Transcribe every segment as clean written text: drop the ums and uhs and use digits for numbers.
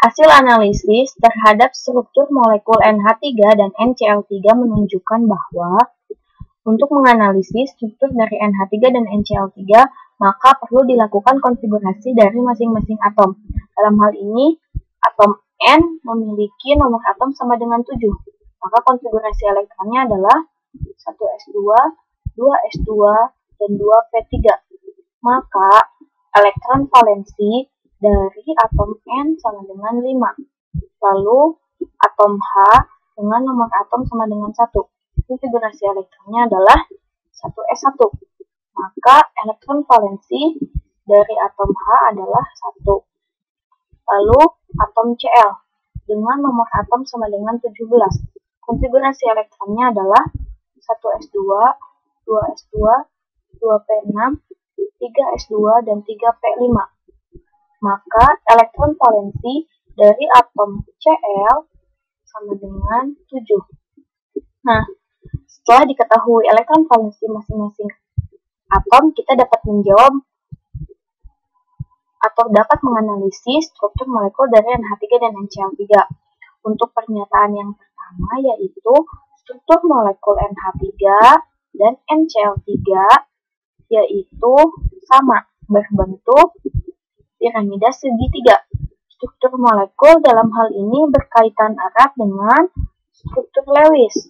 Hasil analisis terhadap struktur molekul NH3 dan NCl3 menunjukkan bahwa untuk menganalisis struktur dari NH3 dan NCl3, maka perlu dilakukan konfigurasi dari masing-masing atom. Dalam hal ini, atom N memiliki nomor atom sama dengan 7. Maka konfigurasi elektronnya adalah 1s2, 2s2, dan 2p3. Maka elektron valensi dari atom N sama dengan 5. Lalu atom H dengan nomor atom sama dengan 1. Konfigurasi elektronnya adalah 1s1. Maka elektron valensi dari atom H adalah 1. Lalu atom Cl dengan nomor atom sama dengan 17. Konfigurasi elektronnya adalah 1s2, 2s2, 2p6, 3s2, dan 3p5. Maka elektron valensi dari atom Cl sama dengan 7. Nah, setelah diketahui elektron valensi masing-masing atom, kita dapat menjawab atau dapat menganalisis struktur molekul dari NH3 dan NCl3. Untuk pernyataan yang pertama yaitu struktur molekul NH3 dan NCl3 yaitu sama, berbentuk piramida segitiga. Struktur molekul dalam hal ini berkaitan erat dengan struktur Lewis.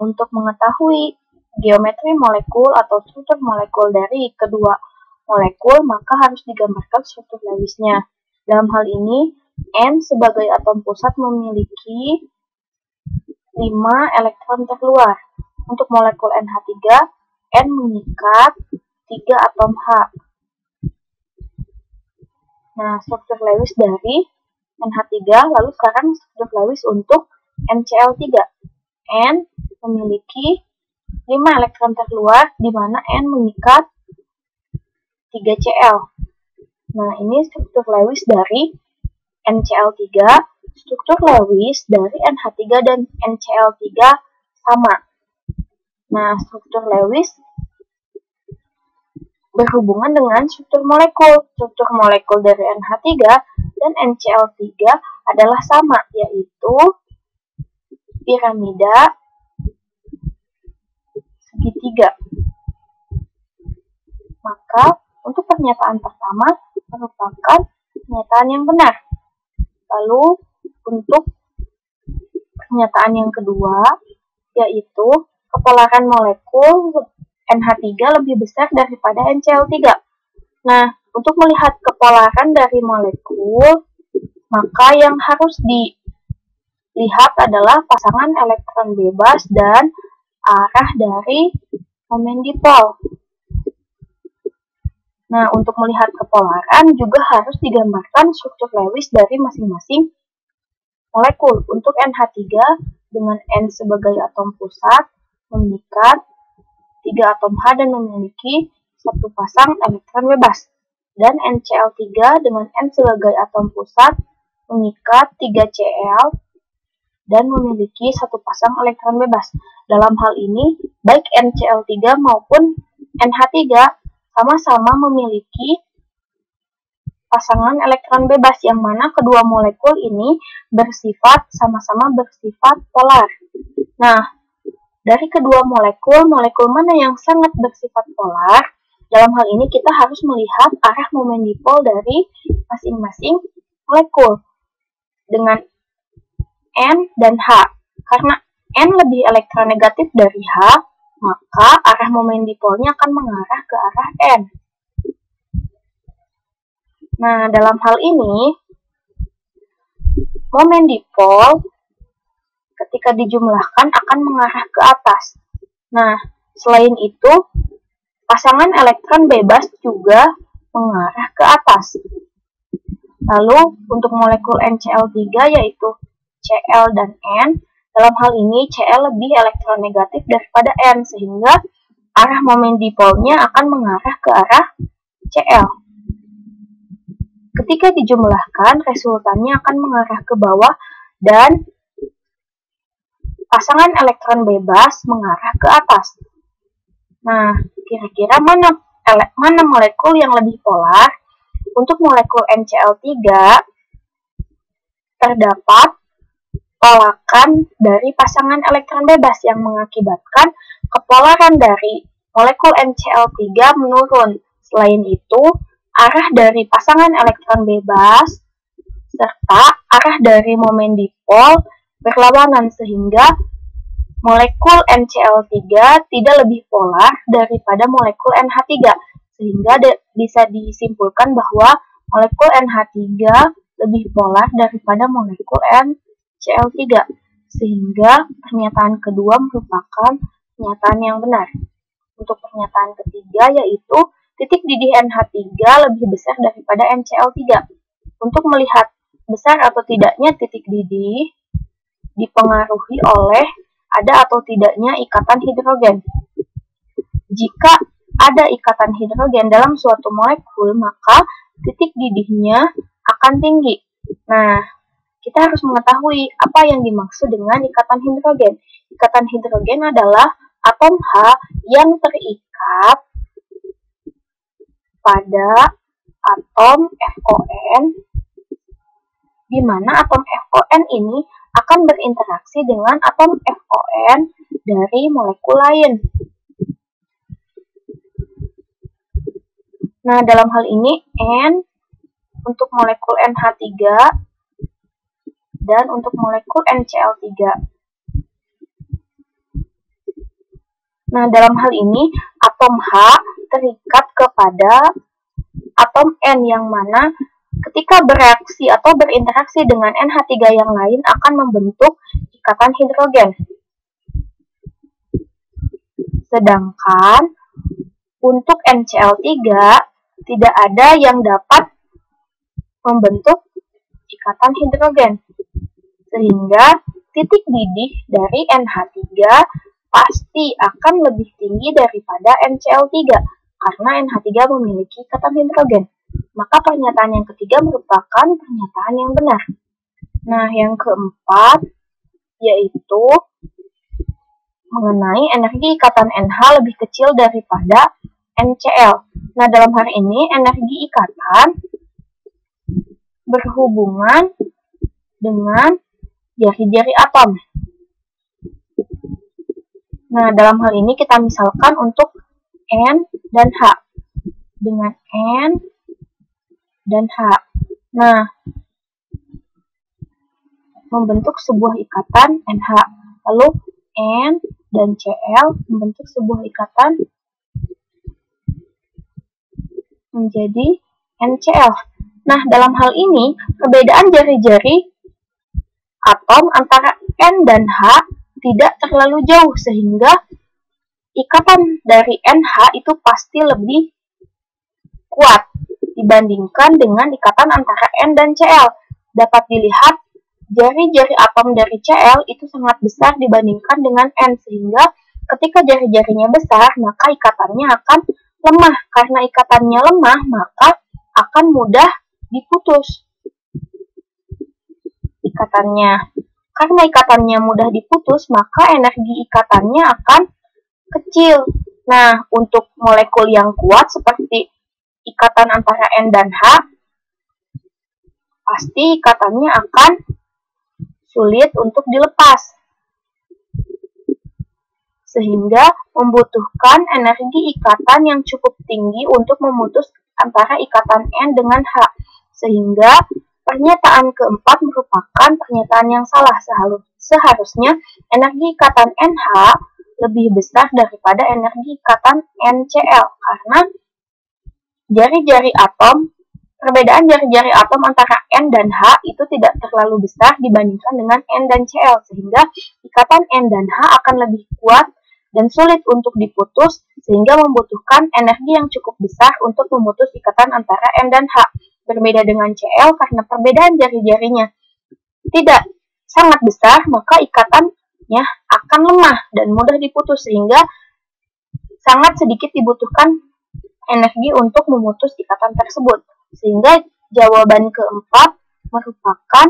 Untuk mengetahui geometri molekul atau struktur molekul dari kedua molekul, maka harus digambarkan struktur Lewisnya. Dalam hal ini, N sebagai atom pusat memiliki 5 elektron terluar. Untuk molekul NH3, N mengikat 3 atom H. Nah, struktur Lewis dari NH3, lalu sekarang struktur Lewis untuk NCl3. N memiliki 5 elektron terluar, di mana N mengikat 3 Cl. Nah, ini struktur Lewis dari NCl3. Struktur Lewis dari NH3 dan NCl3 sama. Nah, struktur Lewis berhubungan dengan struktur molekul. Struktur molekul dari NH3 dan NCl3 adalah sama, yaitu piramida segitiga. Maka, untuk pernyataan pertama merupakan pernyataan yang benar. Lalu, untuk pernyataan yang kedua, yaitu kepolaran molekul NH3 lebih besar daripada NCl3. Nah, untuk melihat kepolaran dari molekul, maka yang harus dilihat adalah pasangan elektron bebas dan arah dari momen dipol. Nah, untuk melihat kepolaran juga harus digambarkan struktur Lewis dari masing-masing molekul. Untuk NH3 dengan N sebagai atom pusat mengikat 3 atom H dan memiliki satu pasang elektron bebas. Dan NCl3 dengan N sebagai atom pusat mengikat 3 Cl dan memiliki satu pasang elektron bebas. Dalam hal ini, baik NCl3 maupun NH3 sama-sama memiliki pasangan elektron bebas, yang mana kedua molekul ini sama-sama bersifat polar. Nah, dari kedua molekul mana yang sangat bersifat polar? Dalam hal ini kita harus melihat arah momen dipol dari masing-masing molekul dengan N dan H. Karena N lebih elektronegatif dari H, maka arah momen dipolnya akan mengarah ke arah N. Nah, dalam hal ini, momen dipol ketika dijumlahkan akan mengarah ke atas. Nah, selain itu, pasangan elektron bebas juga mengarah ke atas. Lalu, untuk molekul NCl3 yaitu Cl dan N, dalam hal ini Cl lebih elektronegatif daripada N, sehingga arah momen dipolnya akan mengarah ke arah Cl. Ketika dijumlahkan, resultannya akan mengarah ke bawah dan pasangan elektron bebas mengarah ke atas. Nah, kira-kira mana molekul yang lebih polar? Untuk molekul NCl3, terdapat tolakan dari pasangan elektron bebas yang mengakibatkan kepolaran dari molekul NCl3 menurun. Selain itu, arah dari pasangan elektron bebas serta arah dari momen dipol berlawanan sehingga molekul NCl3 tidak lebih polar daripada molekul NH3, sehingga bisa disimpulkan bahwa molekul NH3 lebih polar daripada molekul NCl3, sehingga pernyataan kedua merupakan pernyataan yang benar. Untuk pernyataan ketiga yaitu titik didih NH3 lebih besar daripada NCl3. Untuk melihat besar atau tidaknya titik didih dipengaruhi oleh ada atau tidaknya ikatan hidrogen. Jika ada ikatan hidrogen dalam suatu molekul, maka titik didihnya akan tinggi. Nah, kita harus mengetahui apa yang dimaksud dengan ikatan hidrogen. Ikatan hidrogen adalah atom H yang terikat pada atom FON, di mana atom FON ini akan berinteraksi dengan atom FON dari molekul lain. Nah, dalam hal ini N untuk molekul NH3 dan untuk molekul NCl3. Nah, dalam hal ini atom H terikat kepada atom N yang mana ketika bereaksi atau berinteraksi dengan NH3 yang lain akan membentuk ikatan hidrogen. Sedangkan untuk NCl3 tidak ada yang dapat membentuk ikatan hidrogen. Sehingga titik didih dari NH3 pasti akan lebih tinggi daripada NCl3 karena NH3 memiliki ikatan hidrogen. Maka pernyataan yang ketiga merupakan pernyataan yang benar. Nah, yang keempat yaitu mengenai energi ikatan NH lebih kecil daripada NCl. Nah, dalam hal ini energi ikatan berhubungan dengan jari-jari atom. Nah, dalam hal ini kita misalkan untuk N dan H. Dengan N dan H. Nah, membentuk sebuah ikatan NH. Lalu N dan Cl membentuk sebuah ikatan menjadi NCl. Nah, dalam hal ini, perbedaan jari-jari atom antara N dan H tidak terlalu jauh, sehingga ikatan dari NH itu pasti lebih kuat dibandingkan dengan ikatan antara N dan Cl. Dapat dilihat, jari-jari atom dari Cl itu sangat besar dibandingkan dengan N, sehingga ketika jari-jarinya besar, maka ikatannya akan lemah. Karena ikatannya lemah, maka akan mudah diputus ikatannya. Karena ikatannya mudah diputus, maka energi ikatannya akan kecil. Nah, untuk molekul yang kuat seperti ikatan antara N dan H, pasti ikatannya akan sulit untuk dilepas. Sehingga membutuhkan energi ikatan yang cukup tinggi untuk memutus antara ikatan N dengan H. Sehingga pernyataan keempat merupakan pernyataan yang salah. Seharusnya energi ikatan NH lebih besar daripada energi ikatan NCl karena jari-jari atom, perbedaan jari-jari atom antara N dan H itu tidak terlalu besar dibandingkan dengan N dan Cl, sehingga ikatan N dan H akan lebih kuat dan sulit untuk diputus, sehingga membutuhkan energi yang cukup besar untuk memutus ikatan antara N dan H. Berbeda dengan Cl karena perbedaan jari-jarinya tidak sangat besar, maka ikatannya akan lemah dan mudah diputus, sehingga sangat sedikit dibutuhkan energi untuk memutus ikatan tersebut. Sehingga jawaban keempat merupakan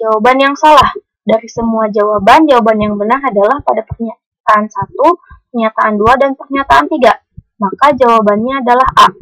jawaban yang salah. Dari semua jawaban yang benar adalah pada pernyataan 1, pernyataan 2, dan pernyataan 3. Maka jawabannya adalah A.